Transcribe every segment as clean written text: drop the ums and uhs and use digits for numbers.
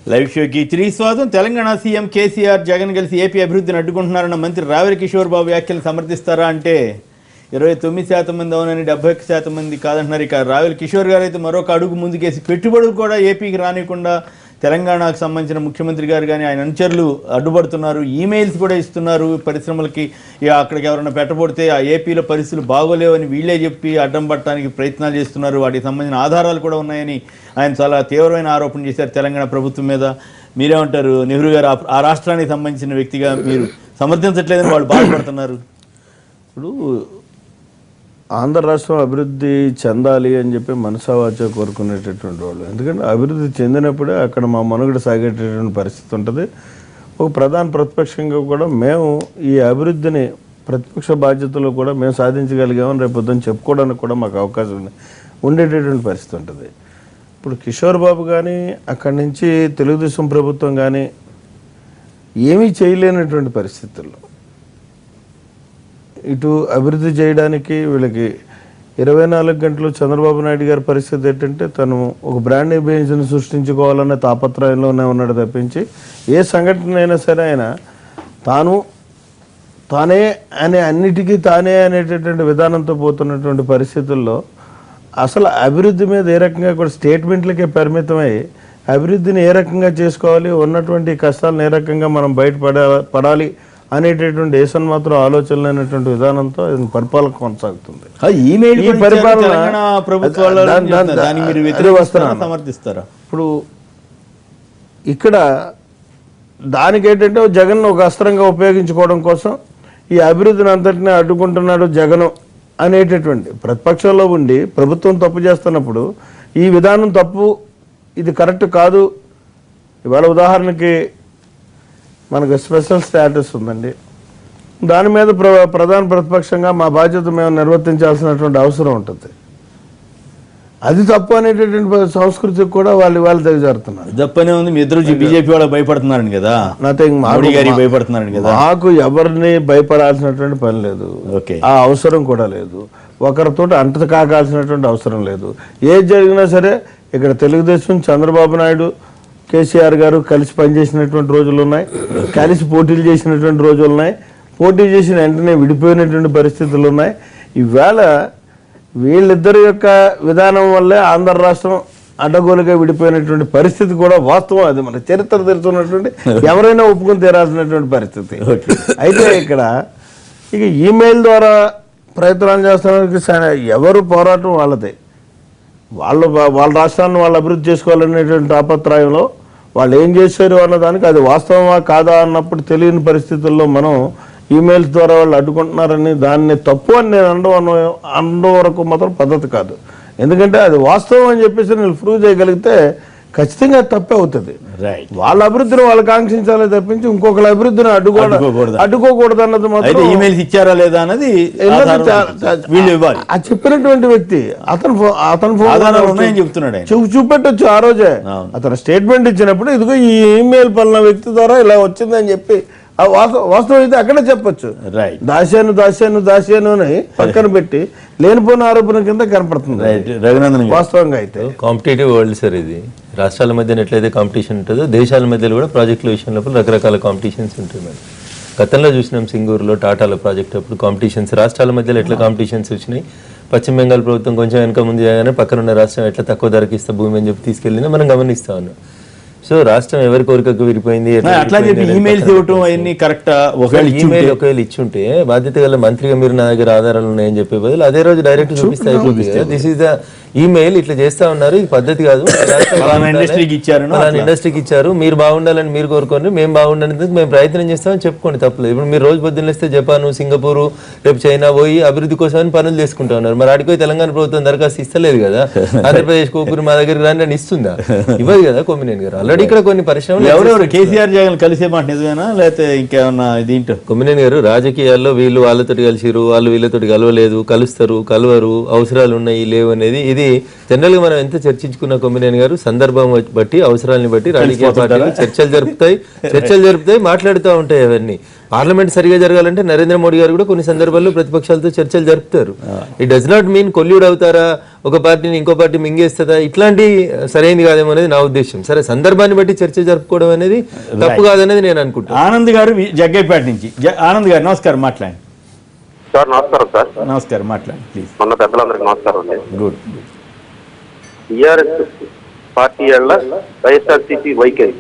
Live షోకి తిరిగి స్వాగతం. తెలంగాణ సీఎం కేసీఆర్ జగన్ కలిసి ఏపీ అభివృద్ధిని అడ్డుకుంటున్నారన్న మంత్రి రావెల కిషోర్ బాబు వ్యాఖ్యలు సమర్థిస్తారా అంటే 29% మంది అవునని 71% మంది కాదంటున్నారు. ఇక రావెల కిషోర్ గారు అయితే మరొక అడుగు ముందుకేసి పెట్టుబడులు కూడా ఏపీకి రానికుండా తెలంగాణకు సంబంధించిన ముఖ్యమంత్రి గారు కానీ ఆయన అనుచరులు అడ్డుపడుతున్నారు. ఈమెయిల్స్ కూడా ఇస్తున్నారు పరిశ్రమలకి. అక్కడికి ఎవరైనా పెట్టబడితే ఆ ఏపీలో పరిస్థితులు బాగోలేవని వీళ్ళే చెప్పి అడ్డం పట్టడానికి ప్రయత్నాలు చేస్తున్నారు. వాటికి సంబంధించిన ఆధారాలు కూడా ఉన్నాయని ఆయన చాలా తీవ్రమైన ఆరోపణ చేశారు తెలంగాణ ప్రభుత్వం మీద. మీరేమంటారు? నెహ్రూ గారు ఆ రాష్ట్రానికి సంబంధించిన వ్యక్తిగా మీరు సమర్థించట్లేదని వాళ్ళు బాధపడుతున్నారు. ఇప్పుడు ఆంధ్ర రాష్ట్రం అభివృద్ధి చెందాలి అని చెప్పి మనసావాచ కోరుకునేటటువంటి వాళ్ళు. ఎందుకంటే అభివృద్ధి చెందినప్పుడే అక్కడ మా మనుగడ సాగేటటువంటి పరిస్థితి ఉంటుంది. ఒక ప్రధాన ప్రతిపక్షంగా కూడా మేము ఈ అభివృద్ధిని ప్రతిపక్ష బాధ్యతలో కూడా మేము సాధించగలిగామని రేపు పొద్దున్న చెప్పుకోవడానికి కూడా మాకు అవకాశం ఉండేటటువంటి పరిస్థితి ఉంటుంది. ఇప్పుడు కిషోర్ బాబు కానీ అక్కడి నుంచి తెలుగుదేశం ప్రభుత్వం కానీ ఏమీ చేయలేనటువంటి పరిస్థితుల్లో ఇటు అభివృద్ధి చేయడానికి వీళ్ళకి 24 గంటలు చంద్రబాబు నాయుడు గారి పరిస్థితి ఏంటంటే తను ఒక బ్రాండ్ ఇమేజ్ని సృష్టించుకోవాలనే తాపత్రయంలోనే ఉన్నాడు తప్పించి ఏ సంఘటన అయినా సరే ఆయన తానే అన్నిటికీ తానే అనేటటువంటి విధానంతో పోతున్నటువంటి పరిస్థితుల్లో అసలు అభివృద్ధి మీద ఏ రకంగా కూడా స్టేట్మెంట్లకే పరిమితమై అభివృద్ధిని ఏ రకంగా చేసుకోవాలి, ఉన్నటువంటి కష్టాలను ఏ రకంగా మనం బయటపడాలి అనేటటువంటి దేశం మాత్రం ఆలోచనలు అనేటువంటి విధానంతో పరిపాలన కొనసాగుతుంది. ఇప్పుడు ఇక్కడ దానికి ఏంటంటే జగన్ ఒక అస్త్రంగా ఉపయోగించుకోవడం కోసం ఈ అభివృద్ధిని అంతటినీ అడ్డుకుంటున్నాడు జగన్ అనేటటువంటి ప్రతిపక్షంలో ఉండి ప్రభుత్వం తప్పు చేస్తున్నప్పుడు ఈ విధానం తప్పు, ఇది కరెక్ట్ కాదు. ఇవాళ ఉదాహరణకి మనకు స్పెషల్ స్టేటస్ ఉందండి, దాని మీద ప్రధాన ప్రతిపక్షంగా మా బాధ్యత మేము నిర్వర్తించాల్సినటువంటి అవసరం ఉంటుంది. అది తప్పు అనేటటువంటి సంస్కృతికి కూడా వాళ్ళు దిగజారుతున్నారు. తప్పనే ఉంది. మీ ఇద్దరు బీజేపీ వాళ్ళు భయపడుతున్నారని కదా, భయపడుతున్నారని కదా. మాకు ఎవరిని భయపడాల్సినటువంటి పని లేదు, ఆ అవసరం కూడా లేదు. ఒకరితో అంట కాకాల్సినటువంటి అవసరం లేదు. ఏది జరిగినా సరే ఇక్కడ తెలుగుదేశం చంద్రబాబు నాయుడు కేసీఆర్ గారు కలిసి పనిచేసినటువంటి రోజులు ఉన్నాయి, కలిసి పోటీలు చేసినటువంటి రోజులు ఉన్నాయి, పోటీ చేసిన వెంటనే విడిపోయినటువంటి పరిస్థితులు ఉన్నాయి. ఈవేళ వీళ్ళిద్దరి యొక్క విధానం వల్లే ఆంధ్ర రాష్ట్రం అడ్డగోలుగా విడిపోయినటువంటి పరిస్థితి కూడా వాస్తవం. అది మన చరిత్ర తెలుసున్నటువంటి ఎవరైనా ఒప్పుకొని తీరాల్సినటువంటి పరిస్థితి. అయితే ఇక ఈమెయిల్ ద్వారా ప్రయత్నాలు చేస్తున్న ఎవరు పోరాటం వాళ్ళదే. వాళ్ళ రాష్ట్రాన్ని వాళ్ళు అభివృద్ధి చేసుకోవాలనేటువంటి తాపత్రయంలో వాళ్ళు ఏం చేశారు అన్నదానికి అది వాస్తవమా కాదా అన్నప్పుడు తెలియని పరిస్థితుల్లో మనం ఈమెయిల్స్ ద్వారా వాళ్ళు అడ్డుకుంటున్నారని దాన్ని తప్పు అని నేను అనడం వరకు మాత్రం పద్ధతి కాదు. ఎందుకంటే అది వాస్తవం అని చెప్పేసి నేను ప్రూవ్ చేయగలిగితే ఖచ్చితంగా తప్పే అవుతుంది. వాళ్ళ అభివృద్ధిని వాళ్ళు కాంక్షించాలి తప్పించి ఇంకొకరి అభివృద్ధిని అడ్డుకోకూడదు అన్నది మాత్రం. ఈమెయిల్స్ ఇచ్చారా లేదా అన్నది ఆ చెప్పినటువంటి వ్యక్తి అతను చెప్తున్నాడు, చూపెట్టొచ్చు. ఆ రోజే అతను స్టేట్మెంట్ ఇచ్చినప్పుడు ఇదిగో ఈ ఈమెయిల్ పలానా వ్యక్తి ద్వారా ఇలా వచ్చిందని చెప్పి వాస్తవం అయితే అక్కడే చెప్పొచ్చు. దాస్యాను అని పక్కన పెట్టి లేనిపోయిన ఆరోపణ కింద కనపడుతుంది. వాస్తవంగా అయితే కాంపిటేటివ్ వరల్డ్ సార్ ఇది. రాష్ట్రాల మధ్య ఎట్లయితే కాంపిటీషన్ ఉంటుందో దేశాల మధ్యలో కూడా ప్రాజెక్టుల విషయంలో రకరకాల కాంపిటీషన్స్ ఉంటాయి మేడం. గతంలో చూసినాం సింగూరులో టాటాల ప్రాజెక్ట్ అప్పుడు కాంపిటీషన్స్ రాష్ట్రాల మధ్యలో ఎట్లా కాంపిటీషన్స్ వచ్చినాయి. పశ్చిమ బెంగాల్ ప్రభుత్వం కొంచెం వెనక ముందు చేయగానే పక్కనున్న రాష్ట్రం ఎట్లా తక్కువ ధరకి ఇస్తే భూమి అని చెప్పి తీసుకెళ్ళింది మనం గమనిస్తా ఉన్నాం. సో రాష్ట్రం ఎవరి కోరికకు విరిపోయింది. ఒకవేళ ఇచ్చుంటే బాధ్యత గల మంత్రిగా మీరు నా దగ్గర ఆధారాలు ఉన్నాయని చెప్పే బదులు అదే రోజు డైరెక్ట్ చూపిస్తే అయిపోతుంది. దిస్ ఈస్ ద ఈమెయిల్, ఇట్లా చేస్తా ఉన్నారు, ఈ పద్ధతి కాదు, ఇండస్ట్రీకి ఇచ్చారు, మీరు బాగుండాలని మీరు కోరుకోండి, మేము బాగుండేందుకు మేము ప్రయత్నం చేస్తామని చెప్పుకోండి, తప్పలేదు. ఇప్పుడు మీరు రోజు పొద్దున్న వస్తే జపాన్, సింగపూర్, రేపు చైనా పోయి అభివృద్ధి కోసమని పనులు చేసుకుంటా ఉన్నారు. మరి అడిగిపోయి తెలంగాణ ప్రభుత్వం దరఖాస్తు ఇస్తలేదు కదా. ఆంధ్రప్రదేశ్ కోపూరు మా దగ్గరికి రాని అని ఇస్తుందా? ఇవ్వదు కదా కొమ్మినేని గారు. ఆల్రెడీ ఇక్కడ కొన్ని పరిశ్రమలు ఎవరెవరు కేసీఆర్ జగన్ కలిసే మాట నిజమేనా లేకపోతే ఇంకేమన్నా దీంట్లో? కొమ్మినేని గారు రాజకీయాల్లో వీళ్ళు వాళ్ళతోటి కలిసిరు, వాళ్ళు వీళ్ళతోటి కలవలేదు, కలుస్తారు, కలవరు, అవసరాలు ఉన్నాయి లేవు అనేది ఇది ఇది జనరల్ గా మనం ఎంత చర్చించుకున్న కొమ్మినేని గారు సందర్భం బట్టి అవసరాలను బట్టి రాజకీయ పార్టీలు చర్చలు జరుపుతాయి మాట్లాడుతూ ఉంటాయి. అవన్నీ పార్లమెంట్ సరిగా జరగాలంటే నరేంద్ర మోడీ గారు కూడా కొన్ని సందర్భాల్లో ప్రతిపక్షాలతో చర్చలు జరుపుతారు. It does not mean colluded అవుతారా, ఒక పార్టీని ఇంకో పార్టీ మింగేస్తుందా, ఇట్లాంటి సరైనది కాదేమో అనేది నా ఉద్దేశం. సరే, సందర్భాన్ని బట్టి చర్చ జరుపుకోవడం అనేది తప్పు కాదనేది నేను అనుకుంటాను. ఆనంద్ గారు జగ్గైపేట నుంచి. ఆనంద్ గారు నమస్కారం, మాట్లాడండి సార్. నమస్కారం సార్. నమస్కారం, మాట్లాడండి ప్లీజ్. మొన్న పెద్దలందరికీ నమస్కారం అండి. గుడ్. టీఆర్ఎస్ పార్టీ వల్ల వైఎస్ఆర్సీపీ వైఖరి,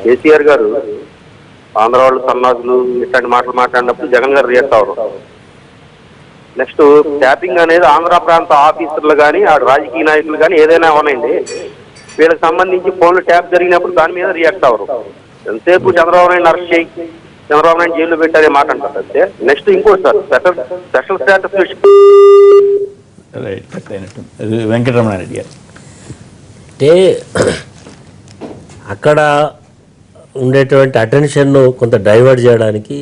కేసీఆర్ గారు ఆంధ్ర వాళ్ళు సన్నాసులు ఇట్లాంటి మాటలు మాట్లాడినప్పుడు జగన్ గారు రియాక్ట్ అవ్వరు. నెక్స్ట్ ట్యాపింగ్ అనేది ఆంధ్ర ప్రాంత ఆఫీసర్లు కానీ రాజకీయ నాయకులు కానీ ఏదైనా అవనండి, వీళ్ళకి సంబంధించి ఫోన్లు ట్యాప్ జరిగినప్పుడు దాని మీద రియాక్ట్ అవ్వరు. ఎంతసేపు చంద్రబాబు నాయుడు అరెస్ట్ చేయి, చంద్రబాబు నాయుడు జైల్లో పెట్టారే మాట అంటారు అంతే. నెక్స్ట్ ఇంకోటి సార్, స్పెషల్ స్టేటస్ వెంకటరమణారెడ్డి గారు అంటే అక్కడ ఉండేటువంటి అటెన్షన్ను కొంత డైవర్ట్ చేయడానికి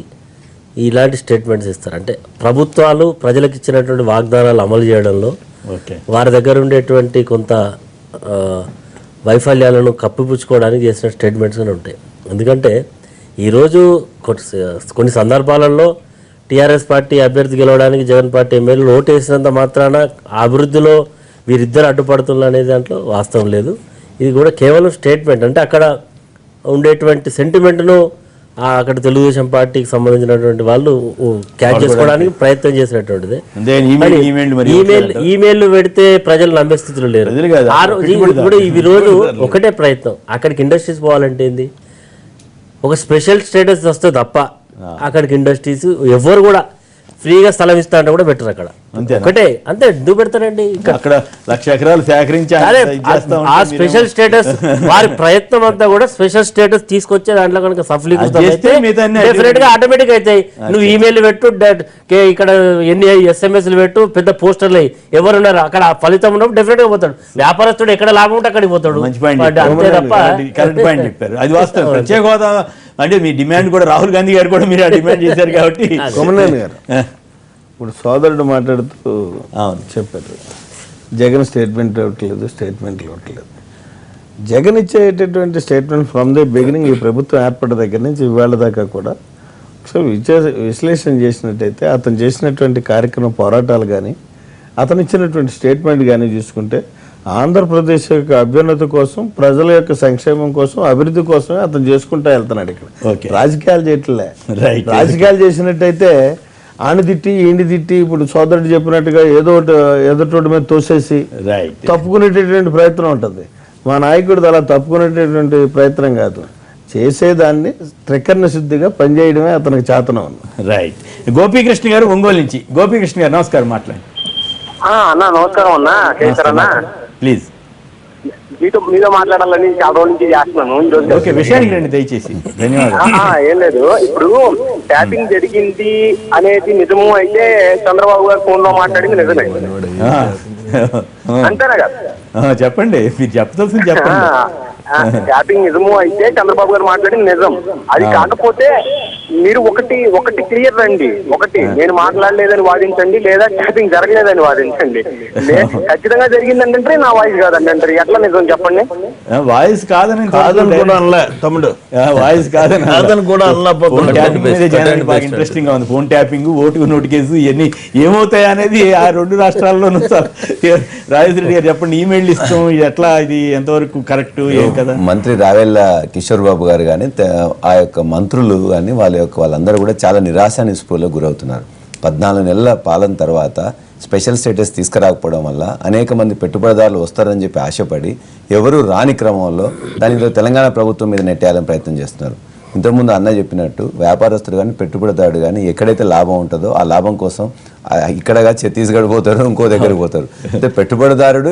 ఇలాంటి స్టేట్మెంట్స్ ఇస్తారు. అంటే ప్రభుత్వాలు ప్రజలకు ఇచ్చినటువంటి వాగ్దానాలు అమలు చేయడంలో వారి దగ్గర ఉండేటువంటి కొంత వైఫల్యాలను కప్పిపుచ్చుకోవడానికి చేసిన స్టేట్మెంట్స్గానే ఉంటాయి. ఎందుకంటే ఈరోజు కొన్ని సందర్భాలలో టీఆర్ఎస్ పార్టీ అభ్యర్థి గెలవడానికి జగన్ పార్టీ ఎమ్మెల్యేలు ఓటు వేసినంత మాత్రాన అభివృద్ధిలో వీరిద్దరు అడ్డుపడుతున్నారు అనే దాంట్లో వాస్తవం లేదు. ఇది కూడా కేవలం స్టేట్మెంట్. అంటే అక్కడ ఉండేటువంటి సెంటిమెంట్ను అక్కడ తెలుగుదేశం పార్టీకి సంబంధించినటువంటి వాళ్ళు క్యాచ్ చేసుకోవడానికి ప్రయత్నం చేసినటువంటిది. ఈమెయిల్ పెడితే ప్రజలు నమ్మే స్థితిలో లేరు. ఇప్పుడు ఈ రోజు ఒకటే ప్రయత్నం, అక్కడికి ఇండస్ట్రీస్ పోవాలంటే ఏంది, ఒక స్పెషల్ స్టేటస్ వస్తే తప్ప అక్కడికి ఇండస్ట్రీస్ ఎవరు కూడా ఫ్రీగా స్థలం ఇస్తా అంటే కూడా బెటర్. అక్కడ ఒకటే అంతే, ఎందుకు పెడతారండి? అక్కడ 1,00,000 ఎకరాలు సేకరించి ఆ స్పెషల్ స్టేటస్ వారి ప్రయత్నం అంతా కూడా స్పెషల్ స్టేటస్ తీసుకొచ్చే దాంట్లో కనుక సఫలీకృతం డెఫినెట్ గా ఆటోమేటిక్ అవుతాయి. నువ్వు ఈమెయిల్ పెట్టు, ఇక్కడ ఎన్ని SMS పెట్టు, పెద్ద పోస్టర్లు ఎవరున్నారు అక్కడ ఫలితం ఉన్నప్పుడు డెఫినెట్ గా పోతాడు. వ్యాపారస్తుడు ఎక్కడ లాభం ఉంటే అక్కడికి పోతాడు. అంతే తప్ప కరెక్ట్ పాయింట్ చెప్పారు. అది వాస్తవం. ప్రత్యేక హోదా అంటే మీ డిమాండ్ కూడా రాహుల్ గాంధీ గారు కూడా మీరు డిమాండ్ చేశారు కాబట్టి. కొమ్మనేని గారు ఇప్పుడు సోదరుడు మాట్లాడుతూ చెప్పారు, జగన్ స్టేట్మెంట్ ఇవ్వట్లేదు. జగన్ ఇచ్చేటటువంటి స్టేట్మెంట్ ఫ్రమ్ ది బిగినింగ్, ఈ ప్రభుత్వం ఏర్పడ్డ దగ్గర నుంచి ఇవాళ దాకా కూడా విశ్లేషణ చేసినట్టయితే అతను చేసినటువంటి కార్యక్రమ పోరాటాలు కానీ అతను ఇచ్చినటువంటి స్టేట్మెంట్ కానీ చూసుకుంటే ఆంధ్రప్రదేశ్ యొక్క అభ్యున్నతి కోసం, ప్రజల యొక్క సంక్షేమం కోసం, అభివృద్ధి కోసమే అతను చేసుకుంటా వెళ్తున్నాడు. ఇక్కడ రాజకీయాలు చేయట్లే. రాజకీయాలు చేసినట్టయితే ఆని తిట్టి ఈయన తిట్టి ఇప్పుడు సోదరుడు చెప్పినట్టుగా ఎదుటోటి మీద తోసేసి తప్పుకునేటటువంటి ప్రయత్నం ఉంటుంది. మా నాయకుడు అలా తప్పుకునేటటువంటి ప్రయత్నం కాదు, చేసేదాన్ని త్రికరణ శుద్ధిగా పనిచేయడమే అతనికి చేతనం. రైట్. గోపీకృష్ణ గారు ఒంగోలు నుంచి. గోపీకృష్ణ గారు నమస్కారం, మాట్లాడండి. అన్నా నమస్కారం అన్నా. కేసీఆర్ అన్నా ప్లీజ్. మీతో మాట్లాడాలని చాలా రోజుల నుంచి చేస్తున్నాను. ఓకే, విషయానికి రండి దయచేసి. ధన్యవాదాలు. ఏం లేదు, ఇప్పుడు ట్యాపింగ్ జరిగింది అనేది నిజము అయితే చంద్రబాబు గారు ఫోన్ లో మాట్లాడింది నిజమే అంతేనా కదా? చెప్పండి, మీరు చెప్పాల్సింది చెప్పండి. ట్యాపింగ్ నిజము అయితే చంద్రబాబు గారు మాట్లాడింది నిజం. అది కాకపోతే మీరు ఒకటి క్లియర్ రండి. ఒకటి, నేను మాట్లాడలేదని వాదించండి, లేదా ట్యాపింగ్ జరగలేదని వాదించండి. ఖచ్చితంగా జరిగిందంటే నా వాయిస్ కాదండి అంటారు. ఎట్లా నిజం చెప్పండి? వాయిస్ కాదని కూడా అనలే తమ్ముడు, వాయిస్ కాదని కూడా ఇంట్రెస్టింగ్ గా ఉంది. Phone tapping, vote note case, ఇవన్నీ ఏమవుతాయి అనేది ఆ రెండు రాష్ట్రాల్లోనూ. రాజేశ్వరి గారు చెప్పండి, ఈమెయిల్ ఇస్తాం ఎట్లా, ఇది ఎంతవరకు కరెక్ట్ ఏం కదా? మంత్రి రావెల్ల కిషోర్ బాబు గారు కానీ ఆ యొక్క మంత్రులు కానీ వాళ్ళందరూ కూడా చాలా నిరాశ నిస్పృహలకు గురవుతున్నారు. 14 నెలల పాలన తర్వాత స్పెషల్ స్టేటస్ తీసుకురాకపోవడం వల్ల అనేక మంది పెట్టుబడిదారులు వస్తారని చెప్పి ఆశపడి ఎవరు రాని క్రమంలో దానిలో తెలంగాణ ప్రభుత్వం మీద నెట్టేయాలని ప్రయత్నం చేస్తున్నారు. ఇంతకుముందు అన్న చెప్పినట్టు వ్యాపారస్తుడు కానీ పెట్టుబడిదారుడు కానీ ఎక్కడైతే లాభం ఉంటుందో ఆ లాభం కోసం ఇక్కడగా ఛత్తీస్గఢ్ పోతారు, ఇంకో దగ్గరికి పోతారు. అయితే పెట్టుబడిదారుడు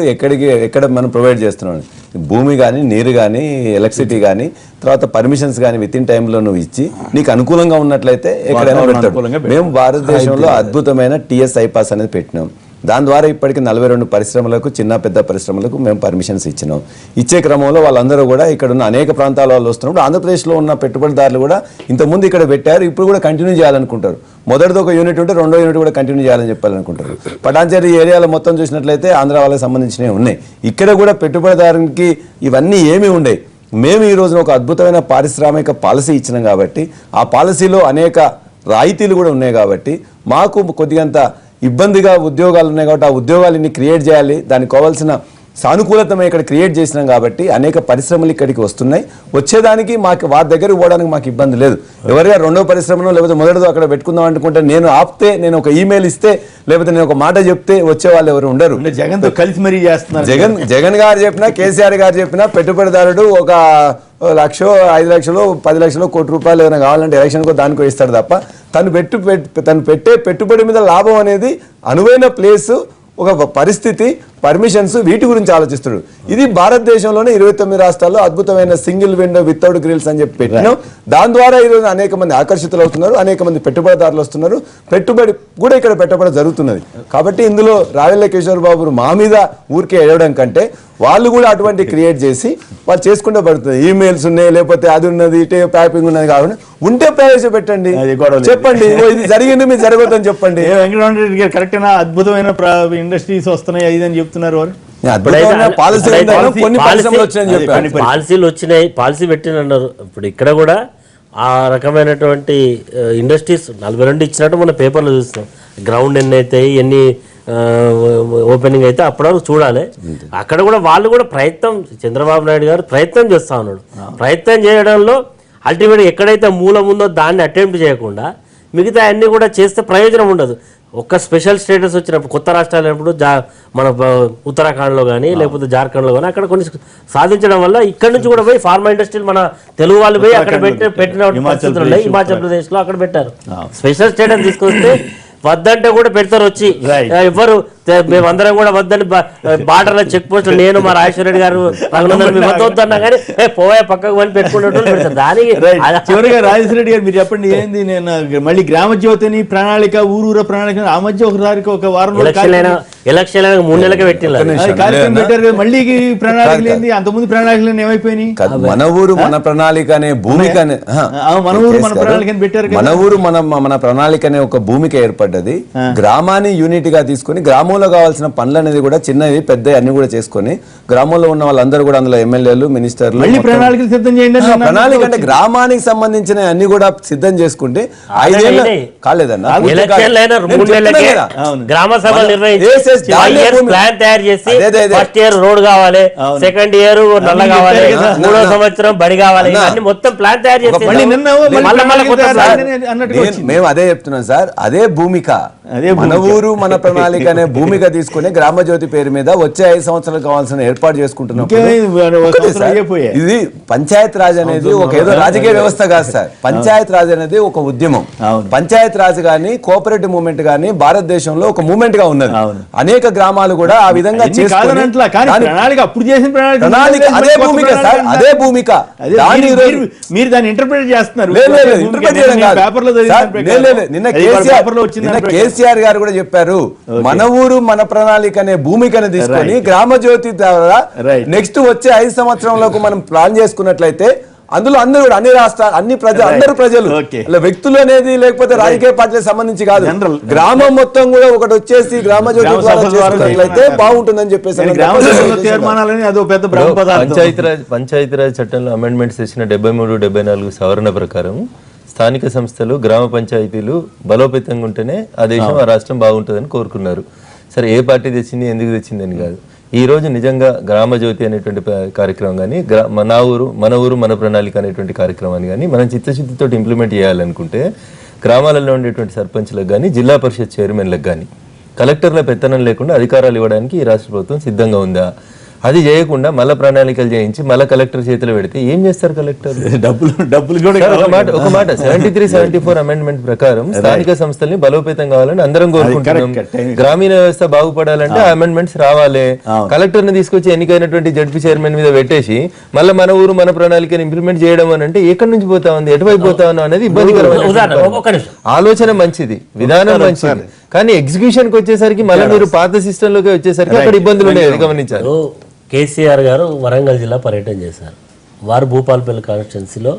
ఎక్కడ మనం ప్రొవైడ్ చేస్తున్నాం, భూమి కానీ, నీరు కానీ, ఎలక్ట్రిసిటీ కానీ, తర్వాత పర్మిషన్స్ కానీ విత్ ఇన్ టైంలో నువ్వు ఇచ్చి నీకు అనుకూలంగా ఉన్నట్లయితే ఎక్కడైనా పెడతాడు. మేము భారతదేశంలో అద్భుతమైన TS ఐపాస్ అనేది పెట్టినాం. దాని ద్వారా ఇప్పటికీ 42 పరిశ్రమలకు, చిన్న పెద్ద పరిశ్రమలకు మేము పర్మిషన్స్ ఇచ్చినాం. ఇచ్చే క్రమంలో వాళ్ళందరూ కూడా ఇక్కడ ఉన్న అనేక ప్రాంతాల వాళ్ళు వస్తున్నప్పుడు ఆంధ్రప్రదేశ్లో ఉన్న పెట్టుబడిదారులు కూడా ఇంతకుముందు ఇక్కడ పెట్టారు, ఇప్పుడు కూడా కంటిన్యూ చేయాలనుకుంటారు. మొదటిది ఒక యూనిట్ ఉంటే రెండో యూనిట్ కూడా కంటిన్యూ చేయాలని చెప్పాలనుకుంటారు. పటాన్చేరి ఏరియాలో మొత్తం చూసినట్లయితే ఆంధ్ర వాళ్ళకి సంబంధించినవి ఉన్నాయి. ఇక్కడ కూడా పెట్టుబడిదారునికి ఇవన్నీ ఏమీ ఉండేవి. మేము ఈ రోజున ఒక అద్భుతమైన పారిశ్రామిక పాలసీ ఇచ్చినాం కాబట్టి ఆ పాలసీలో అనేక రాయితీలు కూడా ఉన్నాయి కాబట్టి మాకు కొద్దిగంత ఇబ్బందిగా ఉద్యోగాలు ఉన్నాయి కాబట్టి ఆ ఉద్యోగాలని క్రియేట్ చేయాలి, దానికి కావాల్సిన సానుకూలత మేము ఇక్కడ క్రియేట్ చేసినాం కాబట్టి అనేక పరిశ్రమలు ఇక్కడికి వస్తున్నాయి. వచ్చేదానికి మాకు వారి దగ్గర పోవడానికి మాకు ఇబ్బంది లేదు. ఎవరైనా రెండో పరిశ్రమలో లేకపోతే మొదటిదో అక్కడ పెట్టుకుందాం అనుకుంటే నేను ఆపితే, నేను ఒక ఈమెయిల్ ఇస్తే, లేకపోతే నేను ఒక మాట చెప్తే వచ్చే వాళ్ళు ఎవరు ఉండరు. జగన్ తో కలిసి మరీ చేస్తున్నారు. జగన్ గారు చెప్పినా, కేసీఆర్ గారు చెప్పినా పెట్టుబడిదారుడు ఒక 1 లక్ష 5 లక్షలు 10 లక్షలు కోటి రూపాయలు ఏదైనా కావాలంటే ఎలక్షన్కో దానికో ఇస్తాడు తప్ప తను పెట్టే పెట్టుబడి మీద లాభం అనేది అనువైన ప్లేసు, ఒక పరిస్థితి, పర్మిషన్స్, వీటి గురించి ఆలోచిస్తాడు. ఇది భారతదేశంలోనే 29 రాష్ట్రాల్లో అద్భుతమైన సింగిల్ విండో వితౌట్ గ్రిల్స్ అని చెప్పి పెట్టినాం. దాని ద్వారా ఈరోజు అనేక మంది ఆకర్షితులు అవుతున్నారు, అనేక మంది పెట్టుబడిదారులు వస్తున్నారు, పెట్టుబడి కూడా ఇక్కడ పెట్టబడి జరుగుతున్నది. కాబట్టి ఇందులో రావెల కిషోర్ బాబు మా మీద ఊరికే ఎడవడం కంటే వాళ్ళు కూడా అటువంటి క్రియేట్ చేసి వాళ్ళు చేసుకుంటే పడుతుంది. ఈమెయిల్స్ ఉన్నాయి, లేకపోతే అది ఉన్నది, ఇటే ప్యాపింగ్ ఉన్నది కాకుండా ఉంటే ప్రవేశపెట్టండి, చెప్పండి ఇది జరిగింది మీరు జరగొద్దని చెప్పండి. వెంకటరెడ్డి గారు కరెక్టేనా? అద్భుతమైన ఇండస్ట్రీస్ వస్తున్నాయి అని చెప్తున్నారు వారు. పాలసీలు వచ్చినాయి, పాలసీ పెట్టినన్నారు. ఇప్పుడు ఇక్కడ కూడా ఆ రకమైనటువంటి ఇండస్ట్రీస్ 42 ఇచ్చినట్టు మన పేపర్లో చూస్తున్నాం. గ్రౌండ్ ఎన్ని అవుతాయి, ఎన్ని ఓపెనింగ్ అయితే అప్పటివరకు చూడాలి. అక్కడ కూడా వాళ్ళు కూడా ప్రయత్నం, చంద్రబాబు నాయుడు గారు ప్రయత్నం చేస్తా ఉన్నాడు. ప్రయత్నం చేయడంలో అల్టిమేట్గా ఎక్కడైతే మూలం ఉందో దాన్ని అటెంప్ట్ చేయకుండా మిగతా అన్ని కూడా చేస్తే ప్రయోజనం ఉండదు. ఒక్క స్పెషల్ స్టేటస్ వచ్చినప్పుడు కొత్త రాష్ట్రాలు అయినప్పుడు మన ఉత్తరాఖండ్లో కానీ లేకపోతే జార్ఖండ్లో కానీ అక్కడ కొన్ని సాధించడం వల్ల ఇక్కడ నుంచి కూడా పోయి ఫార్మా ఇండస్ట్రీలు మన తెలుగు వాళ్ళు పోయి అక్కడ పెట్టిన పరిస్థితులు ఉన్నాయి. హిమాచల్ ప్రదేశ్లో అక్కడ పెట్టారు. స్పెషల్ స్టేటస్ తీసుకొస్తే వద్దంటే కూడా పెడతారు వచ్చి. ఎవరు మేమందరం కూడా వద్దని బార్డర్లో చెక్ పోస్ట్ నేను మా రాజేశ్వర రెడ్డి గారు వద్దొద్దన్నా కానీ పోయే పక్కకు మళ్ళీ పెట్టుకున్నట్టు పెడతారు. దానికి చివరిగా రాజేశ్వర రెడ్డి గారు మీరు చెప్పండి ఏంది, నేను మళ్ళీ గ్రామ జ్యోతిని ప్రణాళిక ఊరూర ప్రణాళిక ఆ మధ్య ఒకసారి ఒక వారం ఎలక్షన్ 3 నెలలకే పెట్టారు. మళ్ళీ ప్రణాళిక లేని అంతకుముందు ప్రణాళికలు ఏమైపోయినాయి? మన ఊరు మన ప్రణాళిక అనే భూమిక మన ఊరు మన ప్రణాళిక పెట్టారు. మన ఊరు మన ప్రణాళిక అనే ఒక భూమిక ఏర్పడ్డది. గ్రామాన్ని యూనిట్ గా తీసుకుని గ్రామంలో కావాల్సిన పనులు అనేది కూడా చిన్నవి పెద్ద అన్ని కూడా చేసుకుని గ్రామంలో ఉన్న వాళ్ళందరూ కూడా అందులో ఎమ్మెల్యేలు, మినిస్టర్లు ప్రణాళికలు సిద్ధం చేయండి. ప్రణాళిక అంటే గ్రామానికి సంబంధించిన అన్ని కూడా సిద్ధం చేసుకుంటే 5 ఏళ్ళు కాలేదన్నా గ్రామ సభలు నిర్వహించి ప్లాన్ తయారు చేసి ఫస్ట్ ఇయర్ రోడ్ కావాలి, సెకండ్ ఇయర్ నల్ల కావాలి, 3వ సంవత్సరం బడి కావాలి, అన్ని మొత్తం ప్లాన్ తయారు చేసి మేము అదే చెప్తున్నాం సార్. అదే భూమిక, మన ఊరు మన ప్రణాళిక అనే భూమిక తీసుకుని గ్రామ జ్యోతి పేరు మీద వచ్చే 5 సంవత్సరాలు కావాల్సిన ఏర్పాటు చేసుకుంటున్నాం. ఇది పంచాయత్ రాజ్ అనేది ఒక ఏదో రాజకీయ వ్యవస్థ కాదు సార్. పంచాయత్ రాజ్ అనేది ఒక ఉద్యమం. పంచాయత్ రాజ్ గానీ కోఆపరేటివ్ మూవ్మెంట్ గానీ భారతదేశంలో ఒక మూవ్మెంట్ గా ఉన్నది. అనేక గ్రామాలు కూడా ఆ విధంగా ప్రణాళిక అదే భూమిక సార్, అదే భూమిక. మీరు దాన్ని ఇంటర్ప్రిట్ చేస్తున్నారు. నిన్న కేసీఆర్ గారు కూడా చెప్పారు, మన ఊరు మన ప్రణాళిక అనే భూమికను తీసుకొని గ్రామ జ్యోతి ద్వారా నెక్స్ట్ వచ్చే 5 సంవత్సరంలోకి మనం ప్లాన్ చేసుకున్నట్లయితే అందులో అందరూ కూడా అన్ని రాష్ట్రాలు, అన్ని ప్రజలు, అందరు ప్రజలు, వ్యక్తులు అనేది లేకపోతే రాజకీయ పార్టీలకు సంబంధించి కాదు, గ్రామం మొత్తం కూడా ఒకటి వచ్చేసి గ్రామ జ్యోతి ద్వారా చేసుకున్నట్లయితే బాగుంటుందని చెప్పేసి పంచాయతీరాజ్ చట్టంలో అమెండ్మెంట్స్ చేసిన 73, 74 సవరణ ప్రకారం స్థానిక సంస్థలు, గ్రామ పంచాయతీలు బలోపేతంగా ఉంటేనే ఆ దేశం, ఆ రాష్ట్రం బాగుంటుందని కోరుకున్నారు. సరే, ఏ పార్టీ తెచ్చింది, ఎందుకు తెచ్చింది అని కాదు. ఈ రోజు నిజంగా గ్రామ జ్యోతి అనేటువంటి కార్యక్రమం కానీ, మన ఊరు మన ప్రణాళిక అనేటువంటి కార్యక్రమాన్ని కానీ మనం చిత్తశుద్ధితో ఇంప్లిమెంట్ చేయాలనుకుంటే గ్రామాలలో ఉండేటువంటి సర్పంచ్లకు కానీ, జిల్లా పరిషత్ చైర్మన్లకు కానీ కలెక్టర్ల పెత్తనం లేకుండా అధికారాలు ఇవ్వడానికి ఈ రాష్ట్ర ప్రభుత్వం సిద్ధంగా ఉందా? అది చేయకుండా మళ్ళీ ప్రణాళికలు చేయించి మళ్ళీ కలెక్టర్ చేతిలో పెడితే ఏం చేస్తారు కలెక్టర్? డబ్బులు కూడా ఒక మాట 73, 74 అమెండ్మెంట్ ప్రకారం స్థానిక సంస్థల్ని బలోపేతం కావాలని అందరం కోరుకుంటున్నాం. గ్రామీణ వ్యవస్థ బాగుపడాలంటే ఆ అమెండ్మెంట్స్ రావాలి. కలెక్టర్ ని తీసుకొచ్చి ఎన్నికైనటువంటి జడ్పీ చైర్మన్ మీద పెట్టేసి మళ్ళీ మన ఊరు మన ప్రణాళికను ఇంప్లిమెంట్ చేయడం అని అంటే ఎక్కడి నుంచి పోతా ఉంది, ఎటువైపు పోతా ఉన్నాం అనేది ఇబ్బందికరమైన. ఆలోచన మంచిది, విధానం మంచిది, కానీ ఎగ్జిక్యూషన్ కి వచ్చేసరికి మళ్ళీ మీరు పాత సిస్టమ్ లోకి వచ్చేసరికి అక్కడ ఇబ్బందులు ఉన్నాయి, గమనించారు. కేసీఆర్ గారు వరంగల్ జిల్లా పర్యటన చేశారు. వారు భూపాలపల్లి కాన్స్టిట్యున్సీలో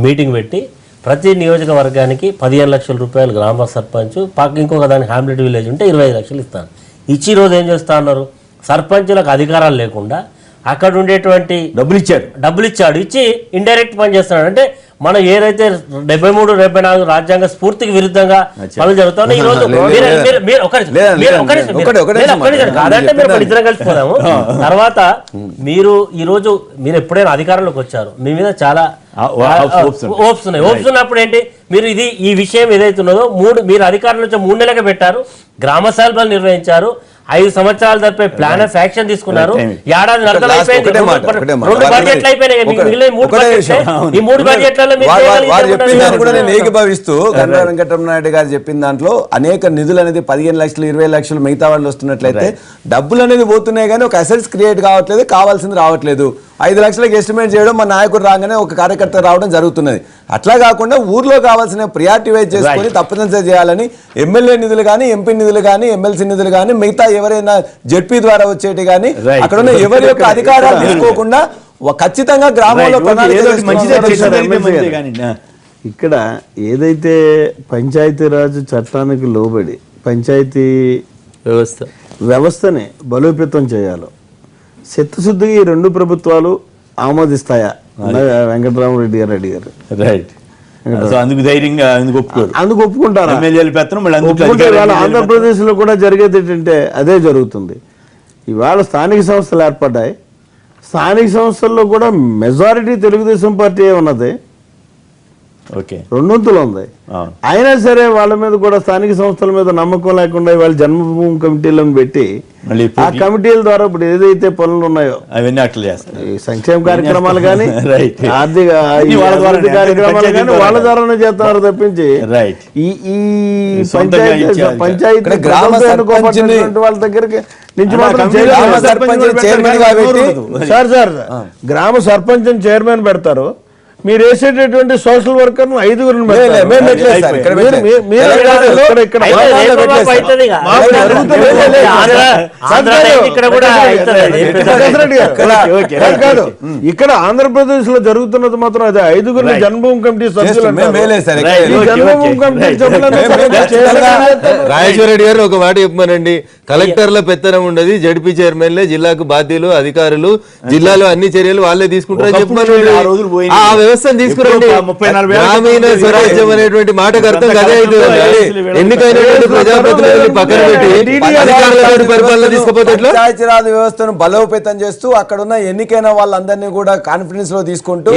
మీటింగ్ పెట్టి ప్రతి నియోజకవర్గానికి 15 లక్షల రూపాయలు గ్రామ సర్పంచ్, ఇంకొక దానికి హ్యామ్లెట్ విలేజ్ ఉంటే 25 లక్షలు ఇస్తాను. ఇచ్చి రోజు ఏం చేస్తా ఉన్నారు, సర్పంచులకు అధికారాలు లేకుండా అక్కడ ఉండేటువంటి డబ్బులు ఇచ్చాడు, ఇచ్చి ఇండైరెక్ట్ పని చేస్తున్నాడు. అంటే మనం ఏదైతే 73, 74 రాజ్యాంగ స్ఫూర్తికి విరుద్ధంగా పనులు జరుగుతాయి. ఈ రోజు కాదంటే మీరు ఇద్దరం కలిసిపోదాము. తర్వాత మీరు ఎప్పుడైనా అధికారంలోకి వచ్చారు, మీ మీద చాలా హోప్స్ ఉన్నాయి. హోప్స్ ఉన్నప్పుడు ఏంటి, మీరు ఈ విషయం ఏదైతే ఉన్నదో మీరు అధికారం నుంచి 3 నెలలుగా పెట్టారు, గ్రామ సభలు నిర్వహించారు, 5 సంవత్సరాల తప్పే ప్లాన్ ఆఫ్ యాక్షన్ తీసుకున్నారు. ఏడాది నరకలు అయిపోయింది, 2 బడ్జెట్లు అయిపోయినాయి, మిగిలిన 3 బడ్జెట్లు. ఈ 3 బడ్జెట్లలో నేను ఏకీభవిస్తూ గండ్ర వెంకటరమణారెడ్డి గారు చెప్పిన దాంట్లో అనేక నిధులు అనేది 15 లక్షలు 20 లక్షలు మిగతా వాళ్ళు వస్తున్నట్లయితే డబ్బులు అనేది పోతున్నాయి కానీ ఒక అసెట్స్ క్రియేట్ కావట్లేదు, కావాల్సింది రావట్లేదు. 5 లక్షలకు ఎస్టిమేట్ చేయడం, మా నాయకుడు రాగానే ఒక కార్యకర్త రావడం జరుగుతున్నది. అట్లా కాకుండా ఊర్లో కావాల్సిన ప్రియారిటీ వైజ్ చేసుకొని తప్పనిసరి చేయాలని ఎమ్మెల్యే నిధులు కానీ, ఎంపీ నిధులు కానీ, ఎమ్మెల్సీ నిధులు కానీ, మిగతా ఎవరైనా జెడ్పీ ద్వారా వచ్చేటి కానీ అక్కడ ఉన్న ఎవరి యొక్క అధికారాలు తీసుకోకుండా ఖచ్చితంగా గ్రామంలో ఇక్కడ ఏదైతే పంచాయతీరాజ్ చట్టానికి లోబడి పంచాయతీ వ్యవస్థని బలోపేతం చేయాలో చిత్తశుద్ధిగా ఈ 2 ప్రభుత్వాలు ఆమోదిస్తాయా? వెంకటరామరెడ్డి గారు అడిగారు. రైట్. అందుకు ధైర్యంగా అందుకు ఒప్పుకుంటారా? ఆంధ్రప్రదేశ్ లో కూడా జరిగేది ఏంటంటే అదే జరుగుతుంది. ఇవాళ స్థానిక సంస్థలు ఏర్పడ్డాయి, స్థానిక సంస్థల్లో కూడా మెజారిటీ తెలుగుదేశం పార్టీ ఉన్నది, 2 ఉంది. అయినా సరే వాళ్ళ మీద కూడా స్థానిక సంస్థల మీద నమ్మకం లేకుండా వాళ్ళ జన్మభూమి కమిటీలను పెట్టి ఆ కమిటీల ద్వారా ఇప్పుడు ఏదైతే పనులు ఉన్నాయో అవన్నీ అట్లా చేస్తారు. సంక్షేమ కార్యక్రమాలు కానీ, ఆర్థిక కార్యక్రమాలు కానీ వాళ్ళ ద్వారానే చేస్తున్నారు తప్పించి ఈ పంచాయతీ వాళ్ళ దగ్గరికి నుంచి గ్రామ సర్పంచ్ చైర్మన్ పెడతారు. మీరు వేసేటటువంటి సోషల్ వర్కర్ 5 ఇక్కడ ఆంధ్రప్రదేశ్ లో జరుగుతున్నది మాత్రం అదే 5 జన్మభూమి కమిటీ సభ్యులు. రాజేశ్వరరెడ్డి గారు ఒక మాట చెప్పమనండి, కలెక్టర్ల పెత్తనం ఉండదు, జడ్పీ చైర్మన్లే జిల్లాకు బాధ్యులు, అధికారులు, జిల్లాలో అన్ని చర్యలు వాళ్ళే తీసుకుంటారని చెప్పమనండి. ఆ వ్యవస్థను తీసుకురండి. గ్రామీణ స్వరాజ్యం అనేటువంటి మాటకు అర్థం అదే అవుతుంది. ఎన్నికైనటువంటి ప్రజాప్రతినిధులు పక్కన పెట్టి అధికారుల పరిపాలన తీసుకుపోతే పంచాయతీరాజ్ వ్యవస్థను బలోపేతం చేస్తూ అక్కడ ఉన్న ఎన్నికైన వాళ్ళందరినీ కూడా కాన్ఫిడెన్స్ లో తీసుకుంటూ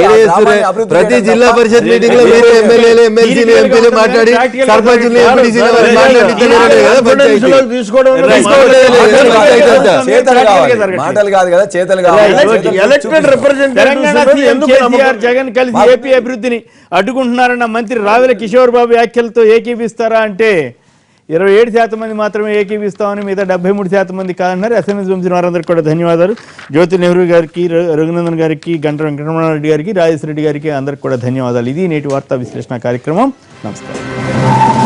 ప్రతి జిల్లా పరిషత్ మీటింగ్ లో మీరు ఎమ్మెల్యేలు, ఎమ్మెల్సీలు, ఎంపీలు మాట్లాడి సర్పంచులు, ఎంపీటీసీలు మాటలు కాదు కదా, చేతలు కావాలి. జగన్ కలిసి ఏపీ అభివృద్ధిని అడ్డుకుంటున్నారన్న మంత్రి రావెల కిషోర్ బాబు వ్యాఖ్యలతో ఏకీపిస్తారా అంటే 27% మంది మాత్రమే ఏకీపిస్తామని, మిగతా 73% మంది కాదన్నారు. ఎస్ఎంఎస్ పంపిన వారందరికీ కూడా ధన్యవాదాలు. జ్యోతి నెహ్రూ గారికి, రఘునందన్ గారికి, గంట వెంకటరమణారెడ్డి గారికి, రాజేశ్వర రెడ్డి గారికి అందరికి కూడా ధన్యవాదాలు. ఇది నేటి వార్తా విశ్లేషణ కార్యక్రమం. నమస్కారం.